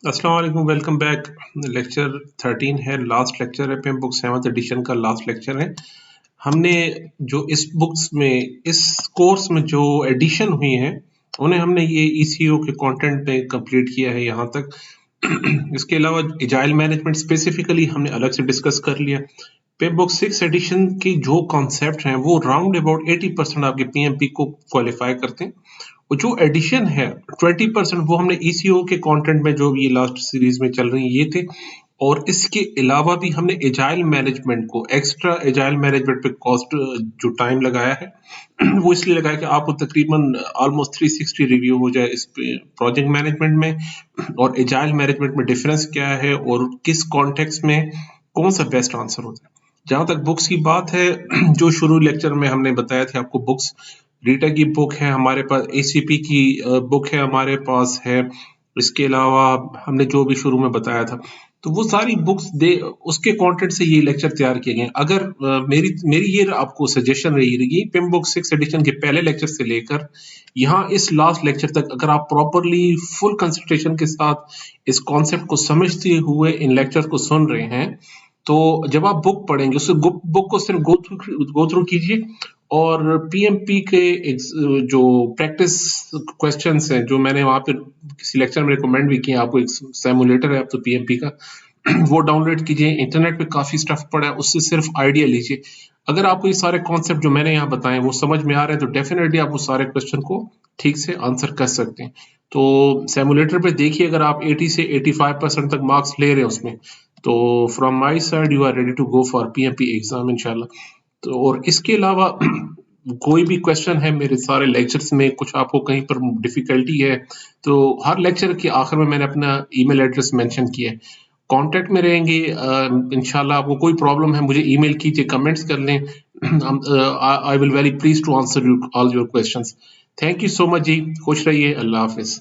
अस्सलाम वालेकुम, welcome back. Lecture 13 है, लास्ट लेक्चर है। पेम बुक 7th एडिशन का लास्ट लेक्चर है। हमने जो इस बुक्स में इस कोर्स में जो एडिशन हुई हैं उन्हें हमने ये ईसीओ के कंटेंट में कंप्लीट किया है यहाँ तक। इसके अलावा एजाइल मैनेजमेंट स्पेसिफिकली हमने अलग से डिस्कस कर लिया। पेम बुक 6 एडिशन की जो कॉन्सेप्ट हैं वो राउंड अबाउट 80% आपके पीएमपी को क्वालिफाई करते हैं। और जो एडिशन है 20% वो हमने ईसीओ के कंटेंट में जो भी लास्ट सीरीज में चल रही ये थे। और इसके अलावा भी हमने एजाइल मैनेजमेंट को एक्स्ट्रा एजाइल मैनेजमेंट पे कॉस्ट जो टाइम लगाया है वो इसलिए लगाया कि आपको तकरीबन ऑलमोस्ट 360 रिव्यू हो जाए इस प्रोजेक्ट मैनेजमेंट में और एजाइल मैनेजमेंट में डिफरेंस क्या है और किस कॉन्टेक्स्ट में कौन सा बेस्ट आंसर होता है। जहां तक बुक्स की बात है जो शुरू लेक्चर में हमने बताया था आपको, बुक्स रीटा की बुक है हमारे पास, एसीपी की बुक है हमारे पास है। इसके अलावा हमने जो भी शुरू में बताया था तो वो सारी बुक्स दे उसके कंटेंट से ये लेक्चर तैयार किए गए। अगर मेरी ये आपको सजेशन रहेगी पिम बुक 6 एडिशन के पहले लेक्चर से लेकर यहाँ इस लास्ट लेक्चर तक अगर आप प्रॉपरली फुल कंसंट्रेशन के साथ इस कॉन्सेप्ट को समझते हुए इन लेक्चर को सुन रहे हैं तो जब आप बुक पढ़ेंगे उस बुक को सिर्फ गो थ्रू कीजिए और पीएमपी के जो प्रैक्टिस क्वेश्चंस हैं जो मैंने वहां पे किसी लेक्चर में रिकमेंड भी किए, आपको एक सिमुलेटर है अब तो पीएमपी का वो डाउनलोड कीजिए। इंटरनेट पे काफी स्टफ पड़ा है, उससे सिर्फ आइडिया लीजिए। अगर आपको ये सारे कॉन्सेप्ट जो मैंने यहाँ बताए वो समझ में आ रहे हैं तो डेफिनेटली आप उस सारे क्वेश्चन को ठीक से आंसर कर सकते हैं। तो सिमुलेटर पे देखिए, अगर आप 80 से 85% तक मार्क्स ले रहे हैं उसमें तो from my side you are ready to go for PMP exam इंशाल्लाह। तो और इसके अलावा कोई भी क्वेश्चन है मेरे सारे लेक्चर्स में, कुछ आपको कहीं पर डिफिकल्टी है तो हर लेक्चर के आखिर में मैंने अपना ईमेल एड्रेस मेंशन किया है, कांटेक्ट में रहेंगे। इंशाल्लाह आपको कोई प्रॉब्लम है मुझे ईमेल कीजिए, कमेंट्स कर लें। I will very please to answer all your questions. Thank you so much जी, खुश रहिए, अल्लाह हाफिज।